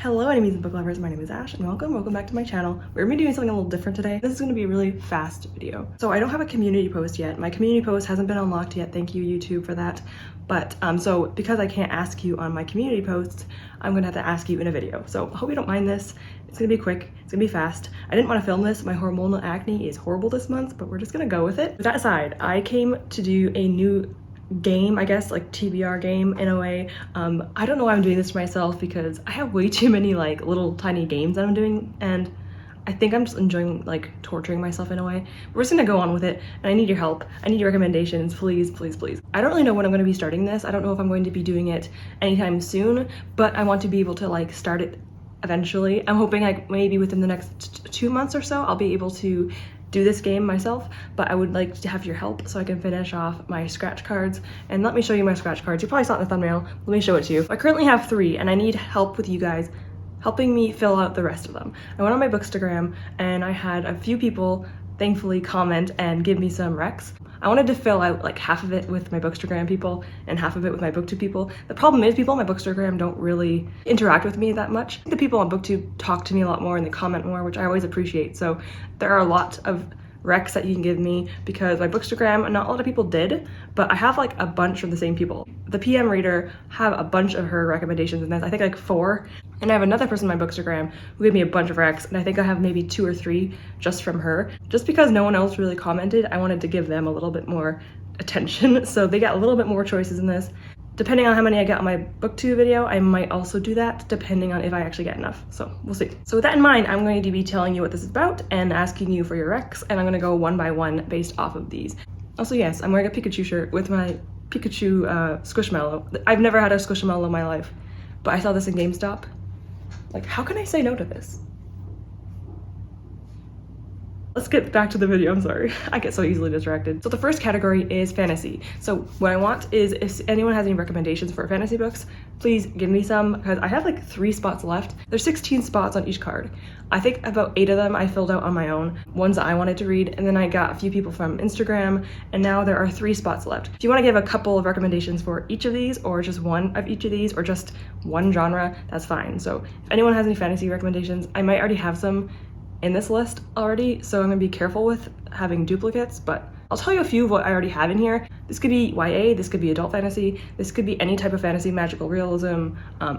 Hello enemies and book lovers, my name is Ash and welcome back to my channel. We're gonna be doing something a little different today. This is gonna be a really fast video. So I don't have a community post yet. My community post hasn't been unlocked yet. Thank you YouTube for that. But so because I can't ask you on my community posts, I'm gonna have to ask you in a video. So I hope you don't mind this. It's gonna be quick, it's gonna be fast. I didn't want to film this. My hormonal acne is horrible this month, but we're just gonna go with it. With that aside, I came to do a new game, I guess, like TBR game in a way. I don't know why I'm doing this to myself because I have way too many like little tiny games that I'm doing, and I think I'm just enjoying like torturing myself in a way. We're just gonna go on with it, and I need your help. I need your recommendations, please, please, please. I don't really know when I'm gonna be starting this. I don't know if I'm going to be doing it anytime soon, but I want to be able to like start it eventually. I'm hoping like maybe within the next 2 months or so, I'll be able to do this game myself, but I would like to have your help so I can finish off my scratch cards. And let me show you my scratch cards. You probably saw it in the thumbnail. Let me show it to you. I currently have 3 and I need help with you guys helping me fill out the rest of them. I went on my Bookstagram and I had a few people thankfully comment and give me some recs. I wanted to fill out like half of it with my Bookstagram people and half of it with my Booktube people. The problem is people on my Bookstagram don't really interact with me that much. The people on Booktube talk to me a lot more and they comment more, which I always appreciate. So there are a lot of recs that you can give me because my Bookstagram, not a lot of people did, but I have like a bunch of the same people. The PM reader have a bunch of her recommendations, and that's I think like 4. And I have another person on my Bookstagram who gave me a bunch of recs, and I think I have maybe 2 or 3 just from her. Just because no one else really commented, I wanted to give them a little bit more attention, so they got a little bit more choices in this. Depending on how many I get on my booktube video, I might also do that depending on if I actually get enough. So we'll see. So with that in mind, I'm going to be telling you what this is about and asking you for your recs, and I'm going to go one by one based off of these. Also, yes, I'm wearing a Pikachu shirt with my Pikachu Squishmallow. I've never had a Squishmallow in my life, but I saw this in GameStop. Like, how can I say no to this? Let's get back to the video, I'm sorry. I get so easily distracted. So the first category is fantasy. So what I want is if anyone has any recommendations for fantasy books, please give me some because I have like 3 spots left. There's 16 spots on each card. I think about 8 of them I filled out on my own, ones that I wanted to read, and then I got a few people from Instagram, and now there are 3 spots left. If you want to give a couple of recommendations for each of these, or just one of each of these, or just one genre, that's fine. So if anyone has any fantasy recommendations, I might already have some in this list already, so I'm gonna be careful with having duplicates, but I'll tell you a few of what I already have in here. This could be YA, this could be adult fantasy, this could be any type of fantasy, magical realism,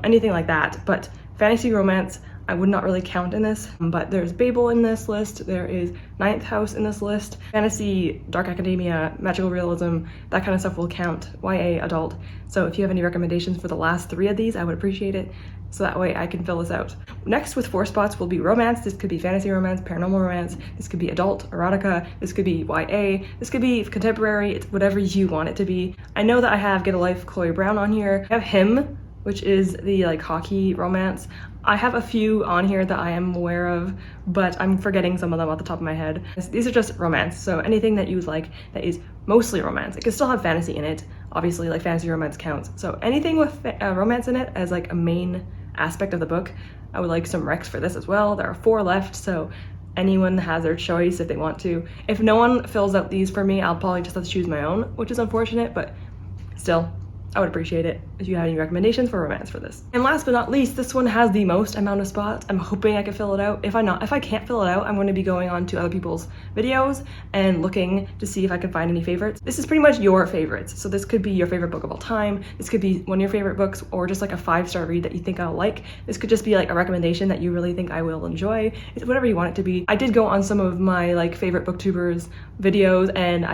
anything like that, but fantasy romance, I would not really count in this, but there's Babel in this list, there is Ninth House in this list, fantasy, dark academia, magical realism, that kind of stuff will count, YA, adult. So if you have any recommendations for the last 3 of these, I would appreciate it, so that way I can fill this out. Next with 4 spots will be romance. This could be fantasy romance, paranormal romance, this could be adult, erotica, this could be YA, this could be contemporary, it's whatever you want it to be. I know that I have Get a Life, Chloe Brown on here. I have Him, which is the like hockey romance. I have a few on here that I am aware of, but I'm forgetting some of them off the top of my head. These are just romance, so anything that you like that is mostly romance. It can still have fantasy in it. Obviously, like fantasy romance counts. So anything with romance in it as like a main aspect of the book, I would like some recs for this as well. There are 4 left, so anyone has their choice if they want to. If no one fills out these for me, I'll probably just have to choose my own, which is unfortunate, but still, I would appreciate it if you have any recommendations for romance for this. And last but not least, this one has the most amount of spots. I'm hoping I can fill it out. If I can't fill it out, I'm going to be going on to other people's videos and looking to see if I can find any favorites. This is pretty much your favorites. So this could be your favorite book of all time. This could be one of your favorite books, or just like a 5-star read that you think I'll like. This could just be like a recommendation that you really think I will enjoy. It's whatever you want it to be. I did go on some of my like favorite Booktubers videos, and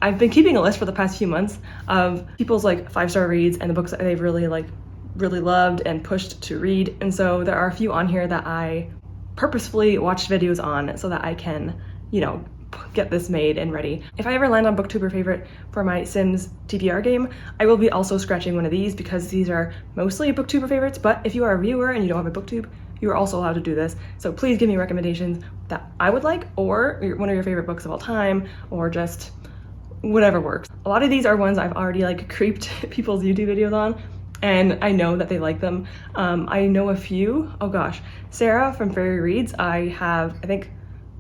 I've been keeping a list for the past few months of people's like 5-star reads and the books that they've really loved and pushed to read. And so there are a few on here that I purposefully watched videos on so that I can, you know, get this made and ready. If I ever land on Booktuber favorite for my Sims TBR game, I will be also scratching one of these because these are mostly Booktuber favorites, but if you are a viewer and you don't have a Booktube, you are also allowed to do this. So please give me recommendations that I would like, or one of your favorite books of all time, or just whatever works. A lot of these are ones I've already like creeped people's YouTube videos on, and I know that they like them. I know a few. Oh gosh, Sarah from Fairy Reads, I think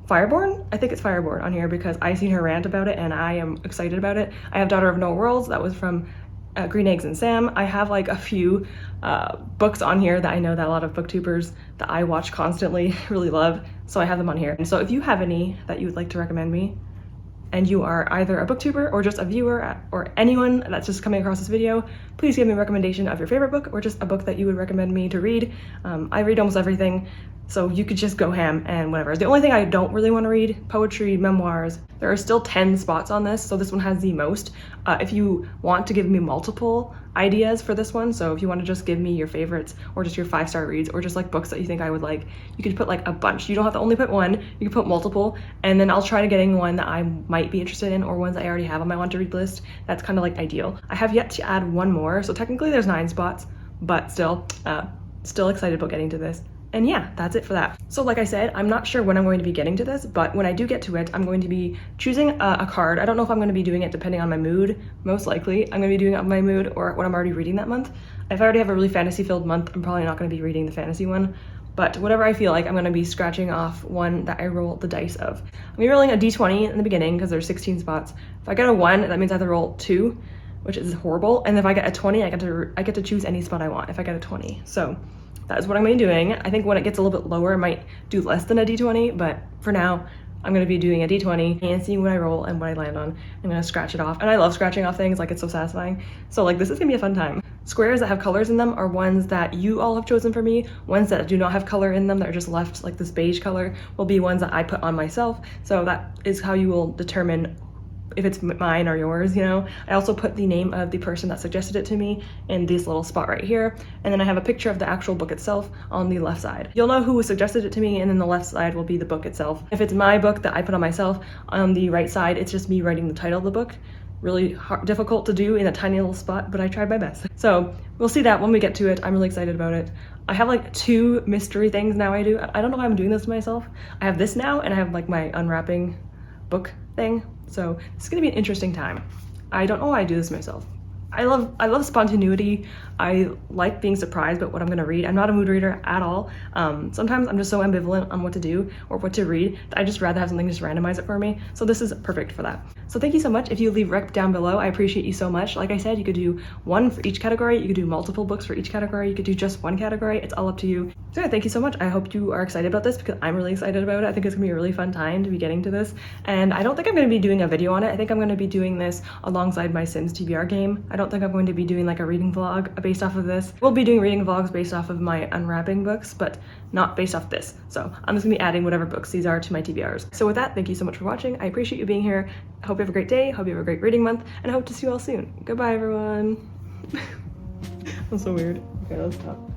Fireborn? I think it's Fireborn on here because I seen her rant about it and I am excited about it. I have Daughter of No Worlds, that was from Green Eggs and Sam. I have like a few books on here that I know that a lot of booktubers that I watch constantly really love, so I have them on here. And so if you have any that you would like to recommend me, and you are either a booktuber or just a viewer or anyone that's just coming across this video, please give me a recommendation of your favorite book or just a book that you would recommend me to read. I read almost everything, so you could just go ham and whatever. The only thing I don't really want to read, poetry, memoirs. There are still 10 spots on this, so this one has the most. If you want to give me multiple ideas for this one, so if you want to just give me your favorites or just your 5-star reads or just like books that you think I would like, you could put like a bunch. You don't have to only put one, you can put multiple, and then I'll try to getting one that I might be interested in or ones I already have on my want to read list. That's kind of like ideal. I have yet to add one more, so technically there's 9 spots, but still excited about getting to this. And yeah, that's it for that. So like I said, I'm not sure when I'm going to be getting to this, but when I do get to it, I'm going to be choosing a card. I don't know if I'm going to be doing it depending on my mood. Most likely, I'm going to be doing it on my mood or what I'm already reading that month. If I already have a really fantasy-filled month, I'm probably not going to be reading the fantasy one. But whatever I feel like, I'm going to be scratching off one that I roll the dice of. I'm going to be rolling a d20 in the beginning because there's 16 spots. If I get a 1, that means I have to roll 2, which is horrible. And if I get a 20, I get to choose any spot I want if I get a 20. So that is what I'm going to be doing. I think when it gets a little bit lower, I might do less than a d20, but for now, I'm going to be doing a d20 and seeing what I roll and what I land on. I'm going to scratch it off. And I love scratching off things, like it's so satisfying. So like this is going to be a fun time. Squares that have colors in them are ones that you all have chosen for me. Ones that do not have color in them, that are just left like this beige color, will be ones that I put on myself. So that is how you will determine if it's mine or yours, you know. I also put the name of the person that suggested it to me in this little spot right here, and then I have a picture of the actual book itself on the left side. You'll know who suggested it to me, and then the left side will be the book itself. If it's my book that I put on myself, on the right side it's just me writing the title of the book. Really difficult to do in a tiny little spot, but I tried my best. So we'll see that when we get to it. I'm really excited about it. I have like 2 mystery things now I do. I don't know why I'm doing this to myself. I have this now, and I have like my unwrapping book thing. So it's gonna be an interesting time. I don't know why I do this myself. I love spontaneity. I like being surprised about what I'm gonna read. I'm not a mood reader at all. Sometimes I'm just so ambivalent on what to do or what to read that I just rather have something just randomize it for me. So this is perfect for that. So thank you so much. If you leave rec down below, I appreciate you so much. Like I said, you could do 1 for each category. You could do multiple books for each category. You could do just 1 category. It's all up to you. So yeah, thank you so much. I hope you are excited about this because I'm really excited about it. I think it's gonna be a really fun time to be getting to this. And I don't think I'm gonna be doing a video on it. I think I'm gonna be doing this alongside my Sims TBR game. I don't think I'm going to be doing like a reading vlog based off of this. We'll be doing reading vlogs based off of my unwrapping books, but not based off this. So I'm just gonna be adding whatever books these are to my TBRs. So with that, thank you so much for watching. I appreciate you being here. I hope you have a great day. Hope you have a great reading month, and I hope to see you all soon. Goodbye, everyone. That's so weird. Okay, let's stop.